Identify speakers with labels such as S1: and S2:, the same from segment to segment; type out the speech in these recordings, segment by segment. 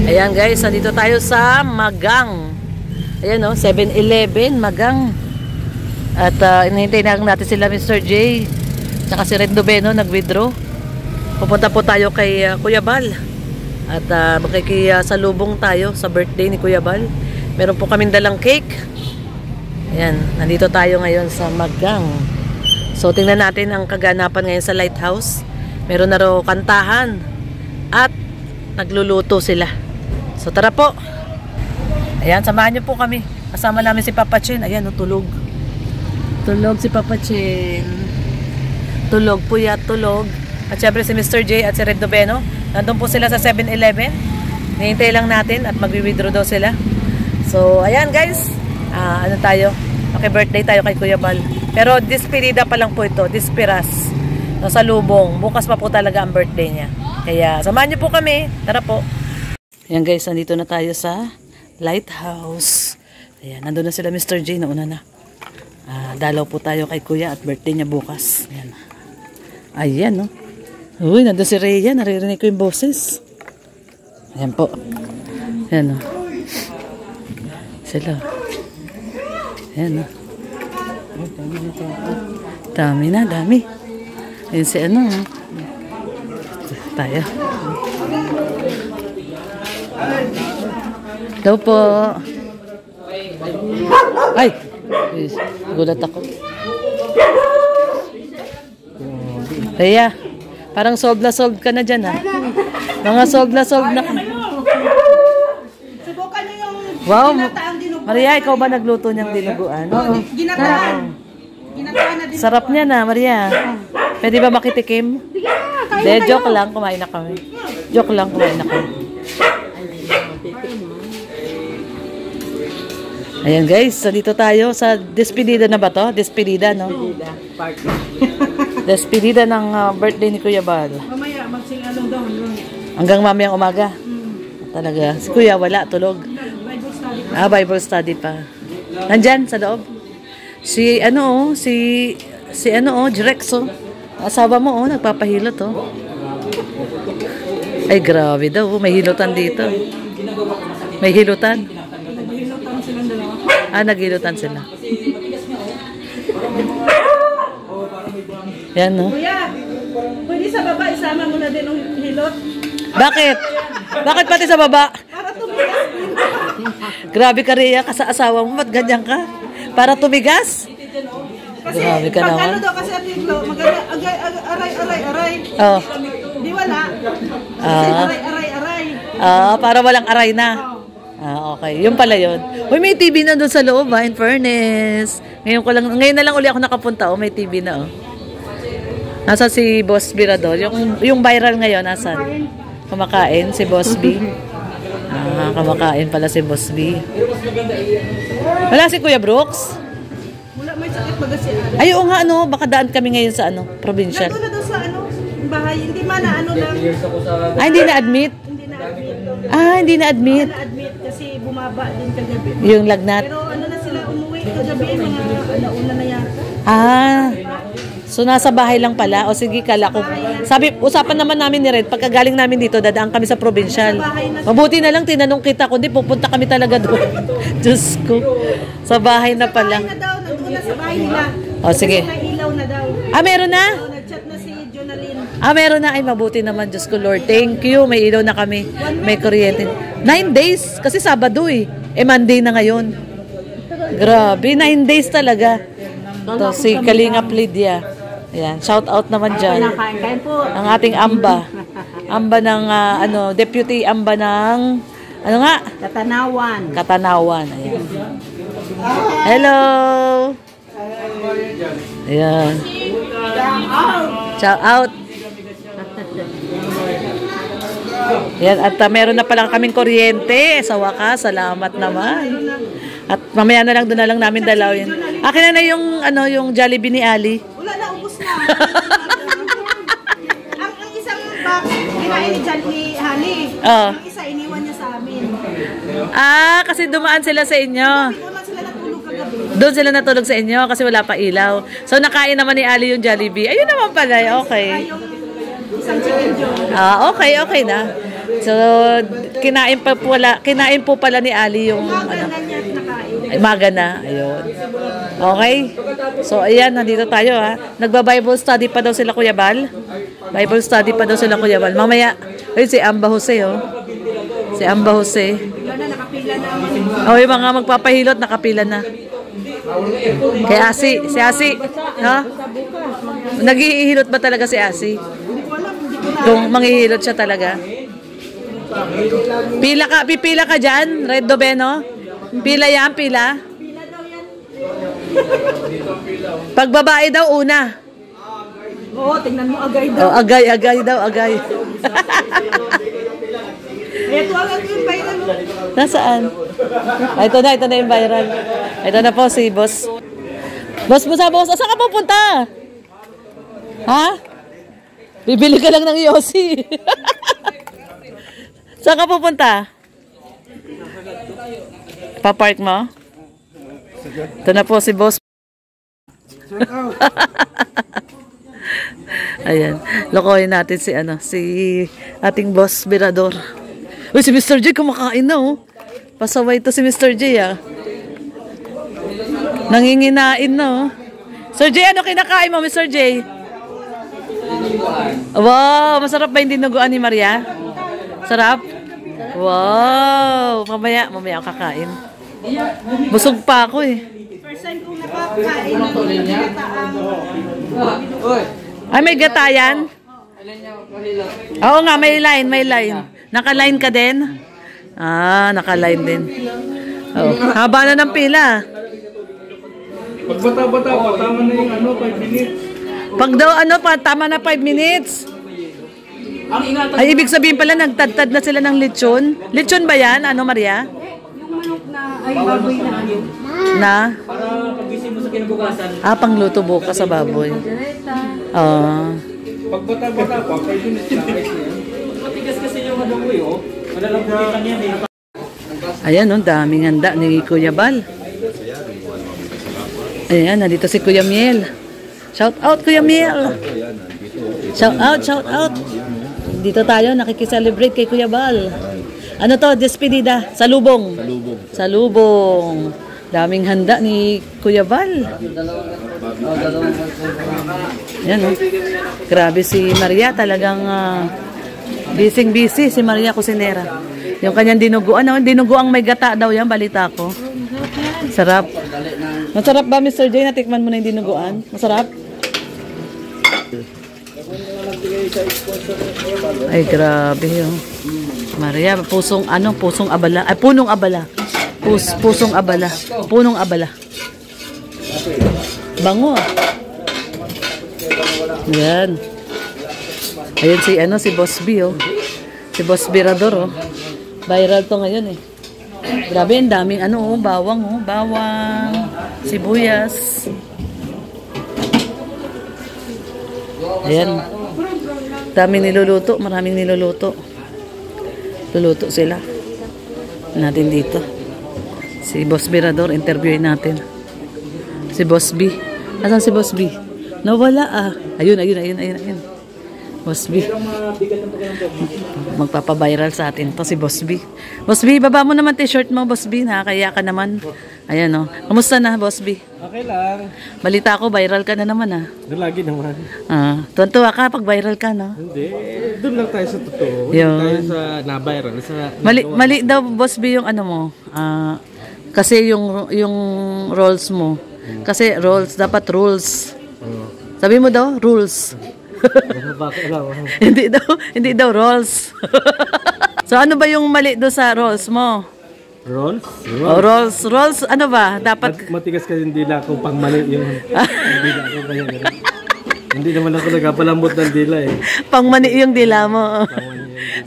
S1: Ayan guys, nandito tayo sa Magang. Ayan o, 7-Eleven, Magang. At inihintay na natin sila Mr. J. Tsaka si Red Noveno nag-withdraw. Pupunta po tayo kay Kuya Bal. At makikisalubong tayo sa birthday ni Kuya Bal. Meron po kaming dalang cake. Ayan, nandito tayo ngayon sa Magang. So tingnan natin ang kaganapan ngayon sa Lighthouse. Meron na raw kantahan. At nagluluto sila. So tara po. Ayan, samahan niyo po kami. Kasama namin si Papa Chin. Ayan, tulog. Tulog si Papa Chin. Tulog, puyat, tulog. At syempre si Mr. J at si Red Noveno. Nandun po sila sa 7-Eleven. Nihintay lang natin at mag-withdraw daw sila. So, ayan guys. Ano tayo? Okay-birthday tayo kay Kuya Bal. Pero dispirida pa lang po ito. Dispiras. No, sa lubong. Bukas pa po talaga ang birthday niya. Kaya, samahan niyo po kami. Tara po. Ayan guys, nandito na tayo sa Lighthouse. Ayan, nandun na sila Mr. J. Nauna na. Dalaw po tayo kay Kuya at birthday niya bukas. Ayan. Ayan, no? Uy, nandun si Rhea. Naririnig ko yung boses. Ayan po. Ayan, no? Sila. Ayan, no? Dami na, dami. Ayan si ano, no? Tayo. Daw po. Ay! Gulat ako. Rhea, parang solved na solved ka na dyan, ha? Mga solved na solved na.
S2: Subukan nyo yung
S1: ginataang dinuguan. Maria, ikaw ba nagluto niyang dinuguan? Oo.
S2: Ginataan. Ginataan na dinuguan.
S1: Sarap niya na, Maria. Pwede ba makitikim? De, joke lang, kumain na kami. Joke lang, kumain na kami. Ayan guys, so dito tayo sa despedida na ba to? Despedida, no?
S2: Despedida, party.
S1: Despedida ng birthday ni Kuya Bal.
S2: Mamaya, magsingalong daw.
S1: Hanggang mamayang umaga. Talaga. Si Kuya wala, tulog.
S2: Bible study.
S1: Bible study pa. Nandyan sa loob. Si ano, si ano, Jirexo. Asawa mo, nagpapahilot, Ay, grabe daw. May hilutan dito. May hilutan.
S2: Naghilutan silang dalawa.
S1: Naghilutan sila. Yan, no?
S2: Kuya, pwede sa baba, isama mo na din yung hilot.
S1: Bakit? Bakit pati sa baba?
S2: Para tumigas.
S1: Grabe ka, Rhea, ka sa asawa mo. Ba't ganyan ka? Para tumigas?
S2: Kasi,
S1: grabe ka naman.
S2: ano daw, kasi at yung aray.
S1: Oh.
S2: Di wala. Kasi aray.
S1: Para walang aray na. Okay. Yun pala yun. Uy, may TV na doon sa loob, in fairness. Ngayon na lang uli ako nakapunta, may TV na, Nasa si Boss Birador? Yung viral ngayon, nasan? Kumakain, si Boss B. Kumakain pala si Boss B. Wala si Kuya Brooks?
S2: Wala, may sakit baga siya.
S1: Ay, oo nga, baka daan kami ngayon sa, provincial.
S2: Nandun na doon sa, bahay. Hindi man na, lang.
S1: Hindi na-admit? Hindi na-admit.
S2: Hindi na-admit kasi bumaba din kagabi.
S1: Yung lagnat?
S2: Pero na sila umuwi kagabi, mga alauna na yata.
S1: So nasa bahay lang pala. O sige, kala ko. Sabi, usapan naman namin ni Red, pagkagaling namin dito, dadaan kami sa provincial. Mabuti na lang, tinanong kita, kundi pupunta kami talaga doon. Diyos ko. Sa bahay na pala.
S2: Sa bahay na daw, nandun na sa bahay nila.
S1: O sige.
S2: Kasi may ilaw na daw.
S1: Meron na?
S2: Nag-chat na si Jonalyn.
S1: Meron na. Ay, mabuti naman. Diyos ko, Lord. Thank you. May ilaw na kami. May kuryente. 9 days. Kasi Sabado Monday na ngayon. Grabe. 9 days talaga. Ito, si Kalingap Lydia. Ayan. Shout out naman dyan. Ang ating Amba. Amba ng, Deputy Amba ng, Katanawan. Ayan. Hello. Ayan. Shout out. Yan, at meron na palang kaming kuryente sa wakas. Salamat naman. At mamaya na lang, doon na lang namin dalawin. Akin na yung Jollibee ni Ali.
S2: Wala na, ubos na. ang isang box, kinain ni John ni Hani. Ang isa, iniwan niya sa amin.
S1: Kasi dumaan sila sa inyo.
S2: Doon sila natulog kagabi.
S1: Doon sila natulog sa inyo kasi wala pa ilaw. So, nakain naman ni Ali yung Jollibee. Ayun naman pala, okay.
S2: Yung isang chicken joe.
S1: Okay na. So, kinain po pala ni Ali yung ano. Ay, maga na. Ayun. Okay? So, ayan, nandito tayo ha. Nagba-Bible study pa daw sila Kuya Bal. Bible study pa daw sila Kuya Bal. Mamaya, ayun si Amba Jose, oh. Si Amba Jose. Oh, yung mga magpapahilot, nakapila na. Kay Asi. Si Asi. Ha? Naghihilot ba talaga si Asi? Kung manghihilot siya talaga. Pipila ka dyan, Red Dobeno? Pila yan, pila? Pag babae daw, una.
S2: Oo, tingnan mo, agay daw.
S1: Oh, agay daw, agay.
S2: Ito ang yung viral.
S1: Nasaan? Ito na yung viral. Ito na po si Boss. Boss. Saan ka pupunta? Ha? Bibili ka lang ng Yossi. Saan ka pupunta? Papark mo? Ito na po si Boss. Ayan. Lokohin natin si ating Boss Birador. Uy, si Mr. J kumakain na, oh. Pasaway to si Mr. J, ah. Nanginginain na, oh. Sir J, ano kinakain mo, Mr. J? Wow, masarap ba yung dinuguan ni Maria? Sarap? Wow, mamaya ako kakain. Busog pa ako, eh.
S2: First time kong nakakain ng gataang.
S1: Ay, may gatayan? Oo nga, may line. Naka-line ka din? Ah, naka-line din. Oh, haba na ng pila.
S3: Pag bata-bata pa, tama na yung 5 minutes.
S1: Pag daw tama na 5 minutes. Ay, ibig sabihin pala, nagtadtad na sila ng lechon. Lechon ba yan? Ano, Maria?
S2: Yung manok na ay baboy na ano.
S1: Na?
S3: Para pagising mo sa kinabukasan.
S1: Pangluto bukas sa baboy.
S3: Pag bata-bata pa, 5 minutes na. Matigas kasi yung adoboy, oh. Malalambutan yan, eh.
S1: Ayan, oh, daming handa ni Kuya Bal. Ayan, nandito si Kuya Miel. Shout out, Kuya Miel. Shout out. Dito tayo, nakikiselebrate kay Kuya Bal. Ano to, despedida? Salubong. Daming handa ni Kuya Bal. Yan, oh. Grabe si Maria, talagang busy si Maria Cusinera. Yung kanyang dinuguang may gata daw yan, balita ko. Sarap. Masarap ba, Mr. J? Natikman mo na yung dinuguan? Masarap? Ay, grabe yun. Maria, pusong abala. Ay, punong abala. Pusong abala. Punong abala. Bango. Yan. Ayun si Boss B, oh. Si Boss Birador, oh. Viral to ngayon, eh. Grabe, ang daming bawang, oh. Bawang, sibuyas. Ayan. Maraming niluluto. Luluto sila. Natin dito. Si Boss Birador, interviewin natin. Si Boss B. Asan si Boss B? Nawala, Ayun. Boss B. Magpapaviral sa atin to si Boss B. Boss B, baba mo naman t-shirt mo, Boss B. Nakakaya ka naman. Ayan, oh. Kamusta na, Boss B?
S3: Okay lang.
S1: Balita ko, viral ka na naman,
S3: Lagi naman.
S1: Tuwan-tuwa ka pag viral ka, no?
S3: Hindi. Doon lang tayo sa totoo.
S1: Yun.
S3: Doon tayo sa na-viral.
S1: Mali daw, Boss B, yung mo. Kasi yung roles mo. Kasi roles, dapat rules. Sabi mo daw, rules. hindi daw rolls. So ano ba yung mali do sa rolls mo? Rolls ano ba? Dapat
S3: matigas kasi hindi lang ako pang mali yung dila ko kaya. Hindi naman ako nagpapalambot ng dila, eh.
S1: Pang mani yung dila mo.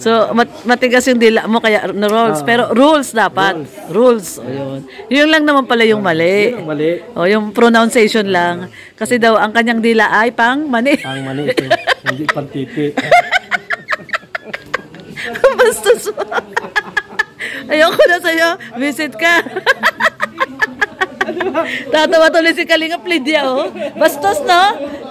S1: So matigas yung dila mo kaya rolls, pero rules dapat. Rules. Ayun. Yun lang naman pala yung mali.
S3: Yun ang mali.
S1: Yung pronunciation lang. Kasi daw ang kanyang dila ay pang mani.
S3: Pang mani ito. Hindi pang titi.
S1: Bastos mo. Ayoko na sa'yo. Visit ka. Tatawa tuloy si Kalingap Lydia, oh. Bastos, no?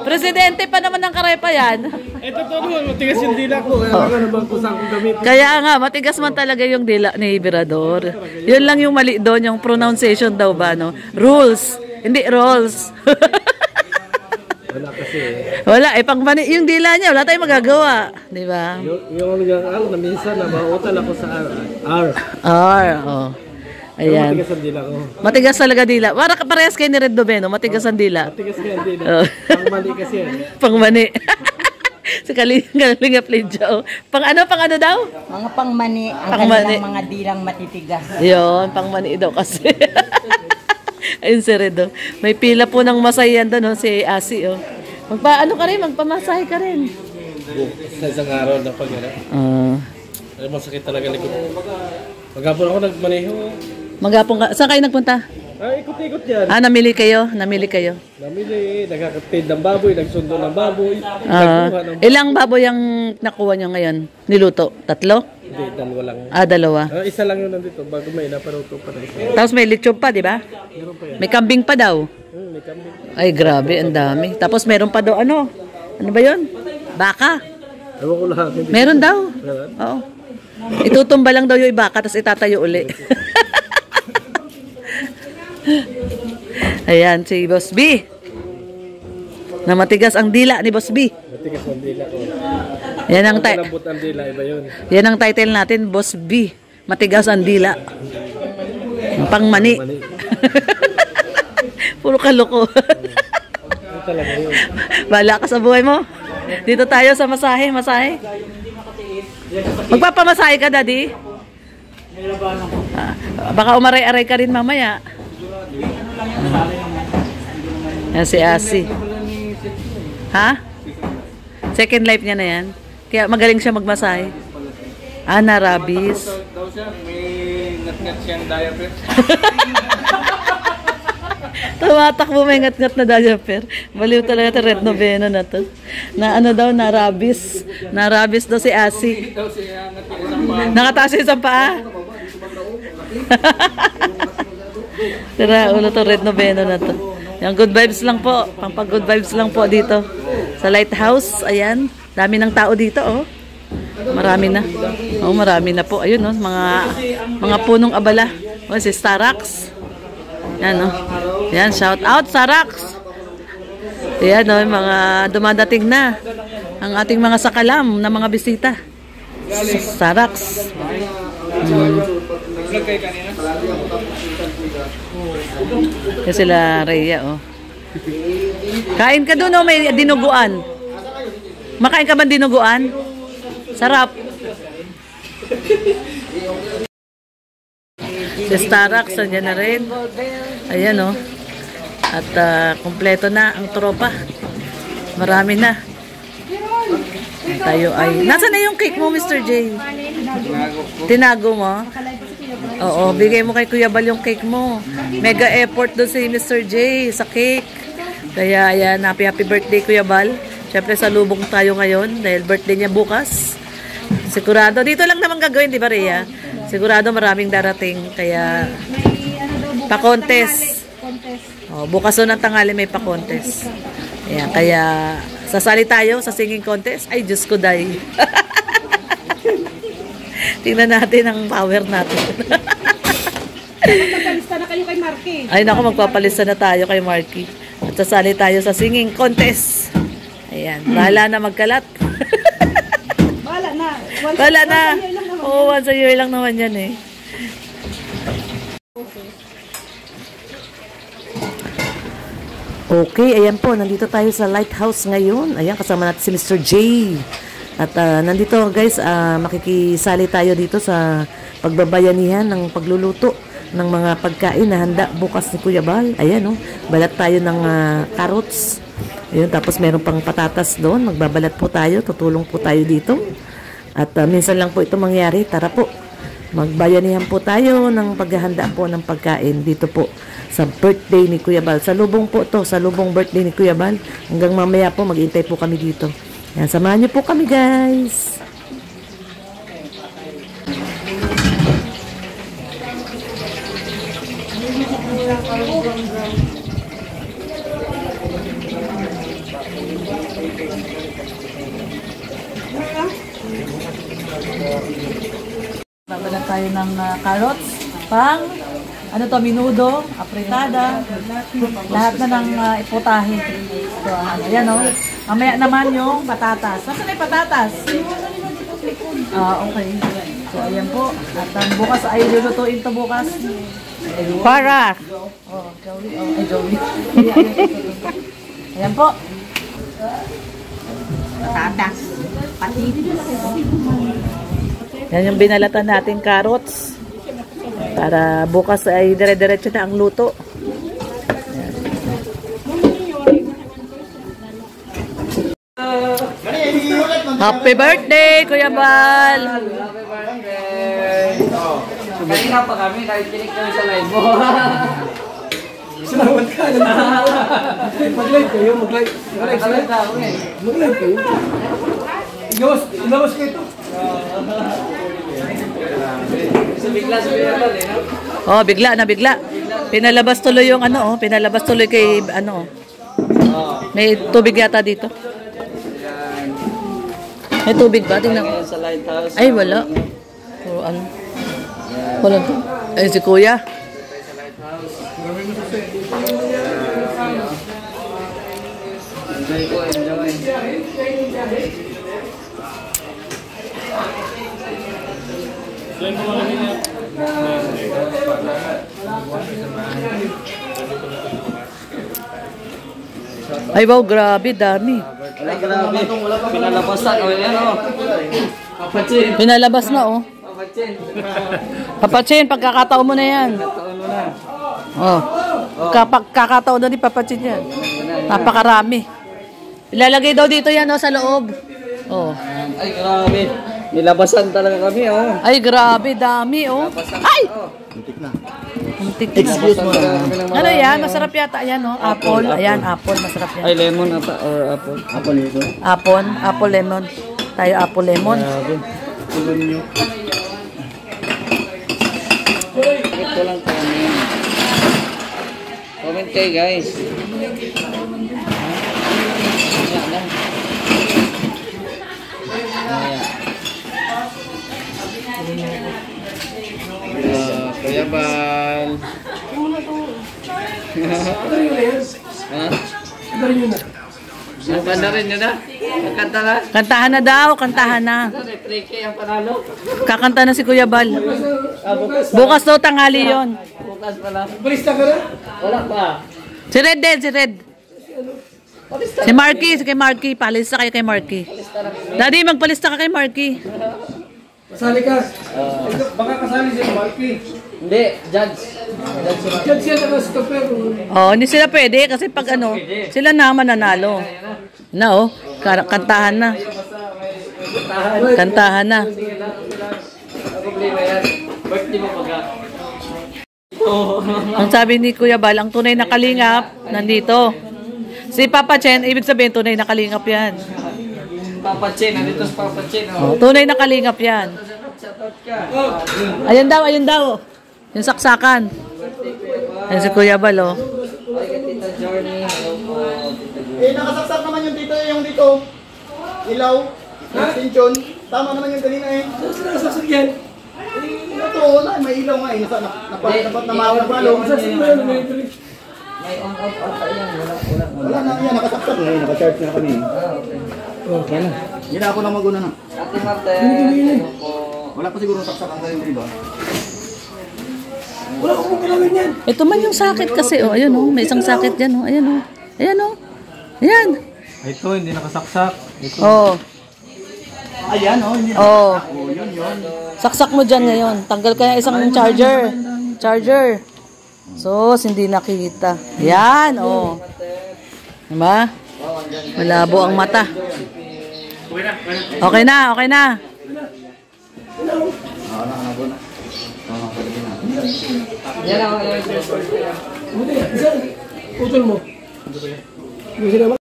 S1: Presidente pa naman ng Karepa yan.
S3: Ito to naman, matigas yung dila ko. Kaya nga naman kung saan kong gamitin.
S1: Kaya nga, matigas man talaga yung dila ni Ibrador. Yun lang yung mali doon, yung pronunciation daw ba, no? Rules, hindi rolls.
S3: Wala kasi.
S1: Wala, pang mani, yung dila niya, wala tayong magagawa. Di ba?
S3: Yung na minsan na mautal ako sa R.
S1: R, oh. Ayan.
S3: Matigas ang dila ko.
S1: Matigas talaga dila. Parehas kayo ni Red Doveno, matigas ang dila.
S3: Matigas kaya ang dila.
S1: Oh.
S3: Pang mali kasi yan.
S1: Pang mani. Si Kalinga Pledja. Pang ano daw?
S2: Mga pangmani, ang
S1: Pangmani.
S2: kanilang mga dilang matitigas.
S1: Yun, pang mani daw kasi. Ayun si Redo. May pila po ng masayan doon, no? Si Asi. Oh. Magpamasahe ka rin.
S3: Sa isang araw na pag ano. Masakit talaga likod. Maghapon ako nagmaneho.
S1: Maghapon ka. Saan kayo nagpunta?
S3: Ikot-ikot yan.
S1: Namili kayo?
S3: Namili, nagkakatid ng baboy, nagsundo ng baboy.
S1: Ilang baboy ang nakuha nyo ngayon? Niluto? 3?
S3: Hindi, dalawa lang.
S1: Dalawa.
S3: Isa lang yun nandito, bago may naparuto pa na isa.
S1: Tapos may lechon pa, di ba?
S3: Meron pa yan.
S1: May kambing pa daw.
S3: May kambing.
S1: Ay, grabe, ang dami. Tapos meron pa daw, ano ba yun? Baka.
S3: Ewan ko lahat.
S1: Meron daw. Oo. Itutumba lang daw yung baka, tapos itatayo uli. Ayan, si Boss B. Na matigas ang dila ni Boss B.
S3: Matigas ang dila ko.
S1: Yan ang,
S3: Malambot ang dila, iba yun.
S1: yan ang title natin, Boss B. Matigas ang dila. Pangmani. Puro kaloko.
S3: Ano talaga yun?
S1: Bala ka sa buhay mo. Dito tayo sa masahe. Magpapamasahe ka, Daddy? Baka umaray-aray ka rin mamaya. Yan si Asi. Ha? Second life niya na yan. Kaya magaling siya magmasahe. Na rabies.
S3: Daw siya, may ngat-ngat siyang diaper.
S1: Tumatakbo may ngat-ngat na diaper. Baliw talaga ito, Red Noveno na to. Na ano daw, na rabies. Na rabies daw si Asi. Nakataas yung isang paa. Tira, ulo to, Red Noveno na to. Yung good vibes lang po. Pampag good vibes lang po dito. Sa lighthouse, ayan. Dami ng tao dito, oh. Marami na. Oh, marami na po. Ayun, oh, mga punong abala. Oh, si Starax. Yan, oh. Yan, shout out, Starax. Ayan, oh, mga dumadating na. Ang ating mga sakalam na mga bisita. Starax. Kasi sila Rhea, oh. Kain ka doon, oh, may dinuguan. Makain ka ba dinuguan? Sarap. Si Starax, andyan na rin. Ayan, oh. At kompleto na ang tropa. Marami na. Tayo ay... Nasaan na yung cake mo, Mr. J? Tinago mo? Oo, bigay mo kay Kuya Bal yung cake mo. Mega effort doon si Mr. J sa cake. Kaya ayan, happy birthday Kuya Bal. Siyempre sa lubong tayo ngayon dahil birthday niya bukas. Sigurado, dito lang naman gagawin, di ba Rhea? Sigurado maraming darating. Kaya pa-contest. Bukas doon ng tanghali may pa-contest. Ayan, kaya sasali tayo sa singing contest. Ay, Diyos ko, day. Tingnan natin ang power natin.
S2: Magpapalista na kayo kay Marky.
S1: Ay, naku, magpapalista na tayo kay Marky. At sasali tayo sa singing contest. Ayan, bahala na magkalat.
S2: Bahala na.
S1: Bahala na. Oo, once a year lang naman yan eh. Okay, ayan po, nandito tayo sa lighthouse ngayon. Ayan, kasama natin si Mr. J. At nandito guys, makikisali tayo dito sa pagbabayanihan ng pagluluto ng mga pagkain na handa bukas ni Kuya Bal. Ayan, oh, balat tayo ng carrots. Ayun, tapos meron pang patatas doon. Magbabalat po tayo, tutulong po tayo dito. At minsan lang po ito mangyari. Tara po, magbayanihan po tayo ng paghahanda po ng pagkain dito po sa birthday ni Kuya Bal. Sa lubong po to, sa lubong birthday ni Kuya Bal. Hanggang mamaya po, maghintay po kami dito. Yan, samahan niyo po kami guys. Babala tayo ng carrots, pang, ano to, minudo, apritada, lahat na ng iputahe. So, ayan o. Mamaya naman yung patatas. Saan na yung patatas? Okay. So, ayan po. At bukas ay lulutuin to bukas. Para! Oh, Joey. Oh, ay, Joey. Ayan po.
S2: Patatas. Pati.
S1: Yan yung binalatan natin carrots. Para bukas ay dire-diretso na ang luto. Yan. Happy birthday, Kuya Bal!
S3: Happy birthday! Kanina pa kami, nakikinig kami sa live mo. Salamat ka na. Mag-live kayo, mag-live. Mag-live kayo. Ilabas kayo ito.
S1: Oh, bigla na bigla. Pinalabas tuloy yung ano, pinalabas tuloy kay ano. May tubig yata dito. May tubig ba? Tingnan ko. Ay, wala. Puro ano. Wala to. Ay, si Kuya.
S3: Enjoy ko, enjoy.
S1: Ay, wow, grabe, dami.
S3: Wala, grabe. Pinalabasan. O, yan o. Papatsin.
S1: Pinalabas na, oh.
S3: Papatsin.
S1: Papatsin, pagkakataon mo na yan.
S3: Taon mo na.
S1: Oh. Kakataon na ni Papatsin yan. Napakarami. Ilalagay daw dito yan, oh, sa loob. Oh.
S3: Ay, grabe. Nilabasan talaga kami, oh.
S1: Ay, grabe, dami, oh. Ay!
S4: Muntik na.
S1: Muntik.
S4: Excuse mo na.
S1: Ano yan? Masarap yata. Ayan, oh. Apple. Ayan, apple. Masarap yan.
S3: Ay, lemon ata or apple.
S4: Apple ito.
S1: Apple, lemon. Tayo apple, lemon.
S3: Grabe.
S4: Tulon nyo.
S3: Ito lang comment. Comment kayo, guys. Ayan lang. Kuya Bal. Ha? Nagkanta rin nyo na? Nagkanta na?
S1: Kantahan na daw, kantahan na.
S3: Replike ang panalo.
S1: Kakanta na si Kuya Bal.
S3: Bukas.
S1: Bukas daw tanghali yon.
S3: Bukas pala. Balista ka na? Wala pa.
S1: Si Red din, si Red. Si Marky, si kay Marky. Palista kayo kay Marky. Daddy, magpalista ka kay Marky.
S5: Kasali ka. Baka kasali si Marky.
S3: Hindi, judge.
S5: Diyan siya nakasito pero...
S1: Oh, hindi sila pwede kasi pag ano, sila na mananalo. Na oh, kantahan na. Kantahan na.
S3: Ang problema yan. Birthday mo pagka.
S1: Ang sabi ni Kuya Bal, ang tunay na kalingap, nandito. Si Papa Chen, ibig sabihin tunay na kalingap yan.
S3: Papa Chen, nandito sa Papa Chen.
S1: Oh, tunay na kalingap yan.
S3: Shoutout ka.
S1: Ayun daw, ayun daw. Yung saksakan. Ayun si Kuya Bal, oh.
S3: Ay, Tita Journey. Hello po.
S4: Nakasaksak naman yung dito, yung dito. Ilaw. Extension. Tama naman yung kanina eh.
S5: Nakasaksak yan.
S4: Ito, wala. May ilaw nga eh. Napat na makapalo.
S3: May on-off ata yan.
S4: Wala na yan. Nakasaksak na eh. Nakacharge na kami.
S5: Okay na.
S4: Hindi na ako lang maguna na.
S3: Ate Marten. Hello po.
S4: Wala pa siguro saksakan tayo, di ba?
S5: Wala akong gagawin yan.
S1: Ito man yung sakit kasi, oh. Ayun, oh. May isang sakit dyan, oh. Ayan, oh. Ayan, oh. Ayan.
S5: Ito, hindi nakasaksak.
S1: Oh.
S4: Ayan, oh. Hindi na.
S1: Oh.
S4: Oh, yun.
S1: Saksak mo dyan ngayon. Tanggal ka na isang charger. Charger. So, hindi nakita. Yan, oh. Diba? Malabo ang mata. Okay na, okay na.
S3: Yan ako.
S5: Buti, isa. Utol mo. Gusto naman.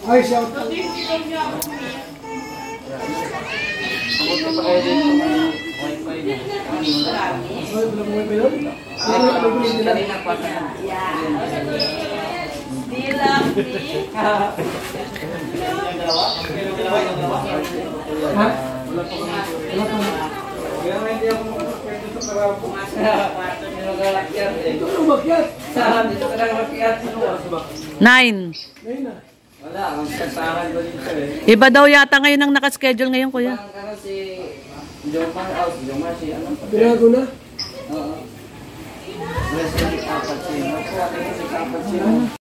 S5: Ay, shout out.
S3: Kanina pa.
S5: Ha? Wala pa. Kaya nga hindi ako makapagpwede sa karapo. Dito ka umakyat. Dito ka lang umakyat.
S1: 9.
S5: Ngayon na.
S3: Wala, ang kasahan ko dito eh.
S1: Iba daw yata ngayon ang nakaschedule ngayon, kuya.
S3: Parang si Jomar out, Jomar si ano?
S5: Binago na.
S3: Oo. Wala si Kapat si Ano?